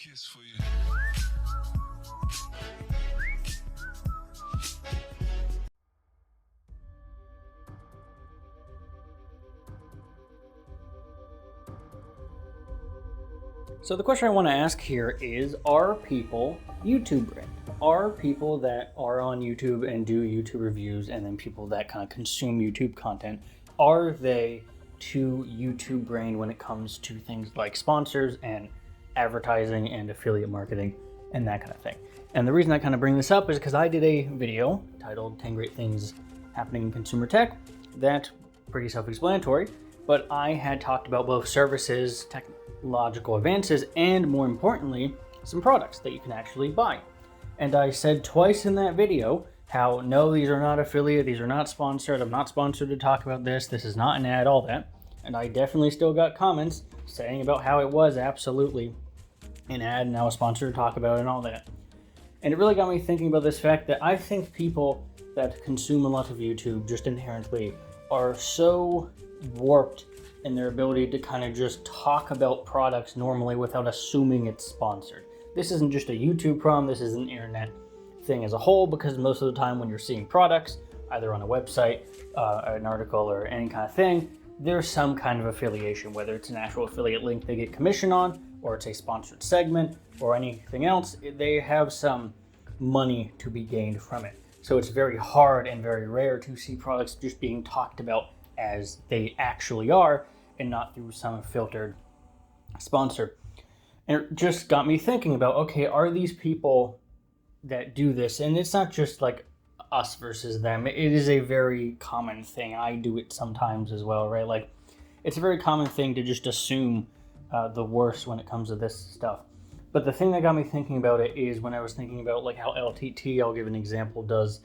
kiss for you. So the question I want to ask here is, are people YouTube brand? Are people that are on YouTube and do YouTube reviews, and then people that kind of consume YouTube content, are they too YouTube brain when it comes to things like sponsors and advertising and affiliate marketing and that kind of thing? And the reason I kind of bring this up is because I did a video titled 10 Great Things Happening in Consumer Tech. That's pretty self-explanatory, but I had talked about both services, technological advances, and more importantly, some products that you can actually buy. And I said twice in that video how, no, these are not affiliate, these are not sponsored, I'm not sponsored to talk about this is not an ad, all that. And I definitely still got comments saying about how it was absolutely an ad and I was sponsored to talk about it and all that. And it really got me thinking about this fact that I think people that consume a lot of YouTube just inherently are so warped in their ability to kind of just talk about products normally without assuming it's sponsored. This isn't just a YouTube problem, this is an internet thing as a whole, because most of the time when you're seeing products, either on a website, an article, or any kind of thing, there's some kind of affiliation, whether it's an actual affiliate link they get commission on, or it's a sponsored segment, or anything else. They have some money to be gained from it. So it's very hard and very rare to see products just being talked about as they actually are, and not through some filtered sponsor. And it just got me thinking about, okay, are these people that do this, and it's not just like us versus them, it is a very common thing. I do it sometimes as well, right? Like, it's a very common thing to just assume the worst when it comes to this stuff. But the thing that got me thinking about it is when I was thinking about like how LTT, I'll give an example, does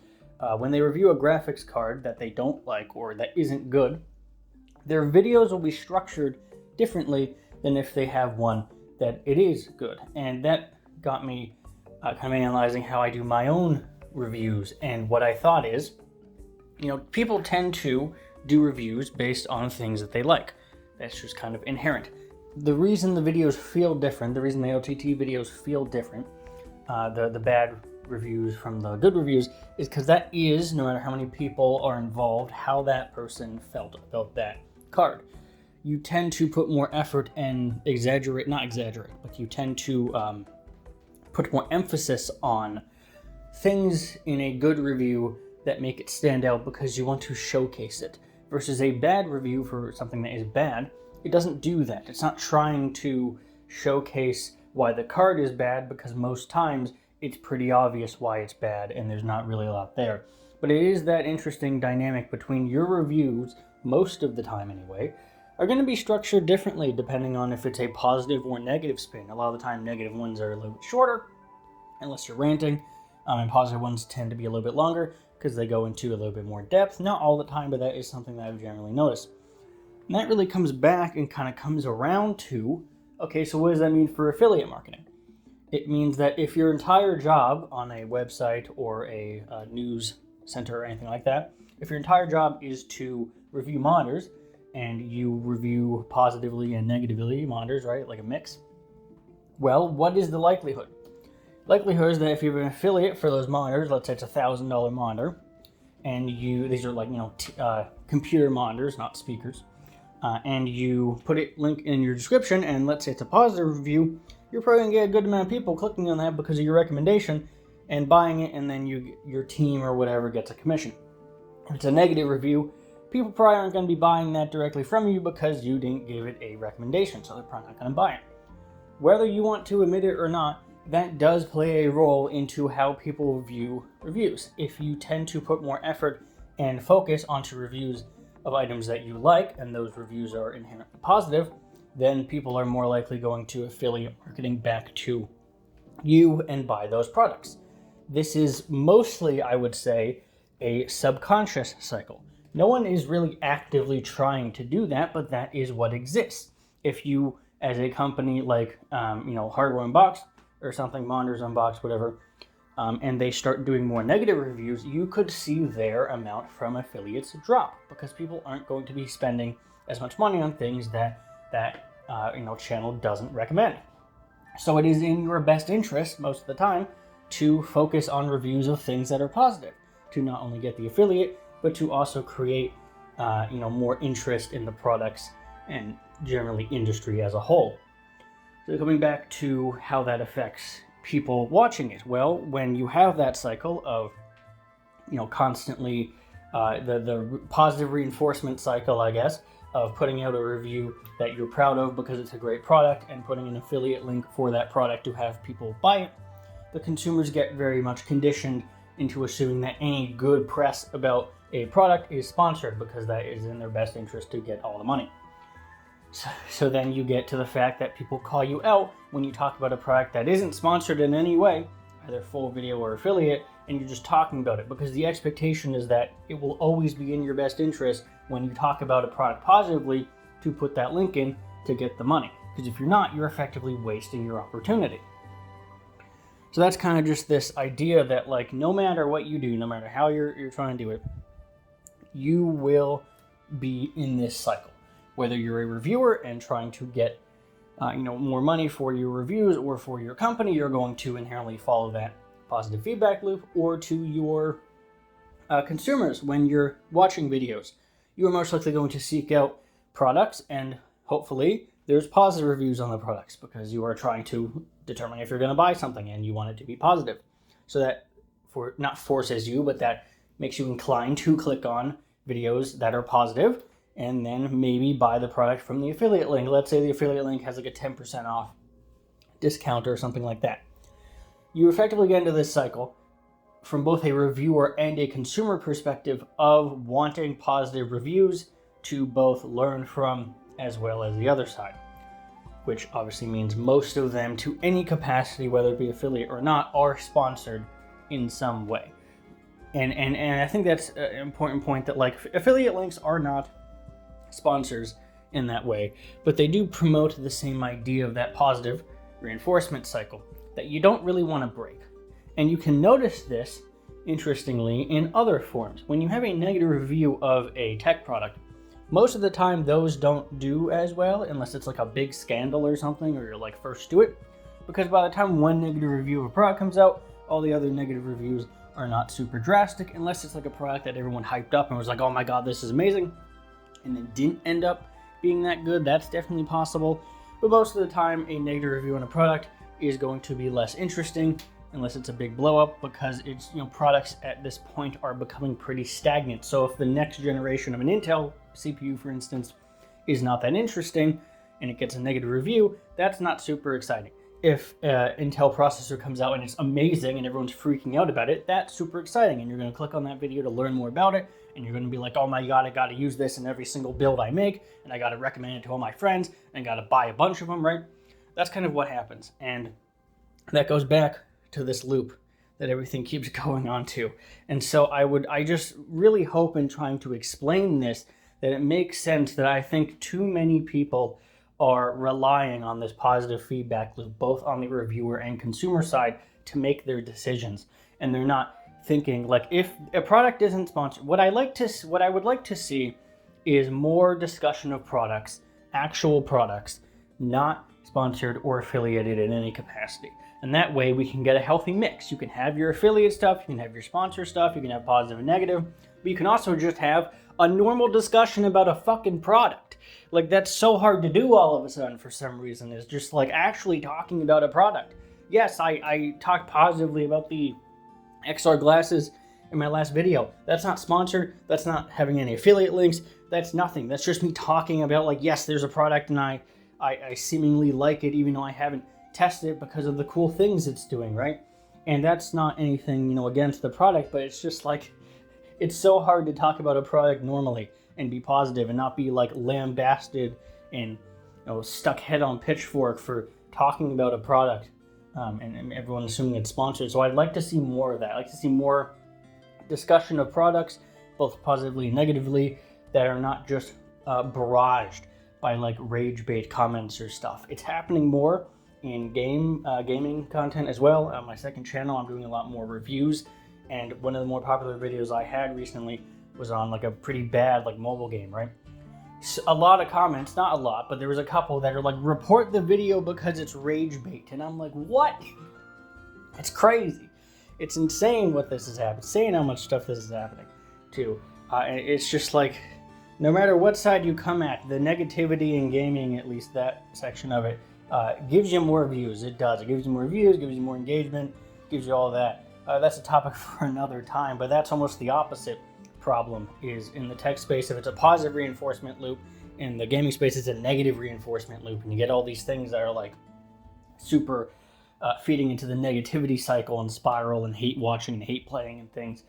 when they review a graphics card that they don't like or that isn't good, their videos will be structured differently than if they have one that it is good. And that got me kind of analyzing how I do my own reviews. And what I thought is, people tend to do reviews based on things that they like. That's just kind of inherent. The reason the videos feel different, the reason the LTT videos feel different, the bad reviews from the good reviews, is because that is, no matter how many people are involved, how that person felt about that card. You tend to put more effort and but you tend to put more emphasis on things in a good review that make it stand out because you want to showcase it, versus a bad review for something that is bad. It doesn't do that. It's not trying to showcase why the card is bad, because most times it's pretty obvious why it's bad and there's not really a lot there. But it is that interesting dynamic between your reviews, most of the time anyway, are going to be structured differently depending on if it's a positive or negative spin. A lot of the time negative ones are a little bit shorter, unless you're ranting, and positive ones tend to be a little bit longer because they go into a little bit more depth. Not all the time, but that is something that I've generally noticed. And that really comes back and kind of comes around to, okay, so what does that mean for affiliate marketing? It means that if your entire job on a website or a news center or anything like that, if your entire job is to review monitors, and you review positively and negatively monitors, right, like a mix, well, what is the likelihood? Likelihood is that if you're an affiliate for those monitors, let's say it's $1,000 monitor, and these are like, computer monitors, not speakers, and you put it link in your description, and let's say it's a positive review, you're probably gonna get a good amount of people clicking on that because of your recommendation and buying it, and then your team or whatever gets a commission. If it's a negative review, people probably aren't going to be buying that directly from you because you didn't give it a recommendation, so they're probably not going to buy it. Whether you want to admit it or not, that does play a role into how people view reviews. If you tend to put more effort and focus onto reviews of items that you like, and those reviews are inherently positive, then people are more likely going to affiliate marketing back to you and buy those products. This is mostly, I would say, a subconscious cycle. No one is really actively trying to do that, but that is what exists. If you, as a company like, Hardware Unboxed or something, Monitors Unboxed, whatever, and they start doing more negative reviews, you could see their amount from affiliates drop because people aren't going to be spending as much money on things that channel doesn't recommend. So it is in your best interest most of the time to focus on reviews of things that are positive, to not only get the affiliate, but to also create more interest in the products and generally industry as a whole. So coming back to how that affects people watching it, well, when you have that cycle of constantly the positive reinforcement cycle, I guess, of putting out a review that you're proud of because it's a great product and putting an affiliate link for that product to have people buy it, the consumers get very much conditioned into assuming that any good press about a product is sponsored because that is in their best interest to get all the money. So then you get to the fact that people call you out when you talk about a product that isn't sponsored in any way, either full video or affiliate, and you're just talking about it, because the expectation is that it will always be in your best interest when you talk about a product positively to put that link in to get the money. Because if you're not, you're effectively wasting your opportunity. So that's kind of just this idea that, like, no matter what you do, no matter how you're trying to do it, you will be in this cycle. Whether you're a reviewer and trying to get more money for your reviews or for your company, you're going to inherently follow that positive feedback loop, or to your consumers when you're watching videos. You are most likely going to seek out products, and hopefully there's positive reviews on the products because you are trying to determine if you're going to buy something and you want it to be positive. So that not forces you, but that makes you inclined to click on videos that are positive and then maybe buy the product from the affiliate link. Let's say the affiliate link has like a 10% off discount or something like that. You effectively get into this cycle from both a reviewer and a consumer perspective of wanting positive reviews to both learn from as well as the other side, which obviously means most of them, to any capacity, whether it be affiliate or not, are sponsored in some way. And I think that's an important point, that like affiliate links are not sponsors in that way, but they do promote the same idea of that positive reinforcement cycle that you don't really want to break. And you can notice this, interestingly, in other forms. When you have a negative review of a tech product, most of the time those don't do as well unless it's like a big scandal or something, or you're like first to it, because by the time one negative review of a product comes out, all the other negative reviews are not super drastic, unless it's like a product that everyone hyped up and was like, oh my god, this is amazing, and then didn't end up being that good. That's definitely possible. But most of the time, a negative review on a product is going to be less interesting unless it's a big blow up, because it's, products at this point are becoming pretty stagnant. So if the next generation of an Intel CPU, for instance, is not that interesting and it gets a negative review, that's not super exciting. If an Intel processor comes out and it's amazing and everyone's freaking out about it, that's super exciting, and you're going to click on that video to learn more about it, and you're going to be like, oh my god, I got to use this in every single build I make, and I got to recommend it to all my friends, and got to buy a bunch of them, right? That's kind of what happens, and that goes back to this loop that everything keeps going on to. And so I just really hope, in trying to explain this, that it makes sense that I think too many people are relying on this positive feedback loop, both on the reviewer and consumer side, to make their decisions. And they're not thinking, like, if a product isn't sponsored, what I would like to see is more discussion of products, actual products, not sponsored or affiliated in any capacity. And that way we can get a healthy mix. You can have your affiliate stuff, you can have your sponsor stuff, you can have positive and negative, but you can also just have a normal discussion about a fucking product. Like, that's so hard to do all of a sudden for some reason, is just like actually talking about a product. Yes, I talked positively about the XR glasses in my last video. That's not sponsored, that's not having any affiliate links, that's nothing. That's just me talking about, like, yes, there's a product and I seemingly like it, even though I haven't tested it, because of the cool things it's doing, right? And that's not anything, against the product, but it's just like, it's so hard to talk about a product normally and be positive and not be like lambasted and stuck head on pitchfork for talking about a product, and everyone assuming it's sponsored. So I'd like to see more of that. I'd like to see more discussion of products, both positively and negatively, that are not just barraged by like rage bait comments or stuff. It's happening more in gaming content as well. On my second channel, I'm doing a lot more reviews, and one of the more popular videos I had recently was on like a pretty bad like mobile game, right? a lot of comments, not a lot, but there was a couple that are like, report the video because it's rage bait. And I'm like, what? It's crazy. It's insane what this is happening. Insane how much stuff this is happening too. And it's just like, no matter what side you come at, the negativity in gaming, at least that section of it, gives you more views. It does. It gives you more views, gives you more engagement, gives you all that. That's a topic for another time, but that's almost the opposite problem is in the tech space. If it's a positive reinforcement loop, in the gaming space it's a negative reinforcement loop, and you get all these things that are like super feeding into the negativity cycle and spiral and hate watching and hate playing and things.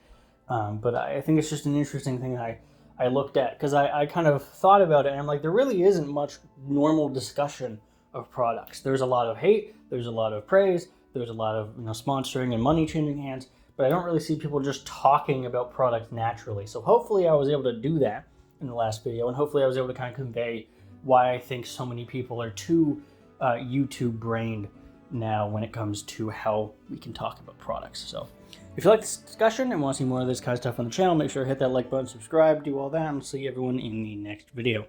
But I think it's just an interesting thing I looked at, because I kind of thought about it, and I'm like, there really isn't much normal discussion of products. There's a lot of hate, there's a lot of praise, there's a lot of sponsoring and money changing hands, but I don't really see people just talking about products naturally. So hopefully I was able to do that in the last video, and hopefully I was able to kind of convey why I think so many people are too YouTube brained now when it comes to how we can talk about products. So if you like this discussion and want to see more of this kind of stuff on the channel, make sure to hit that like button, subscribe, do all that, and I'll see everyone in the next video.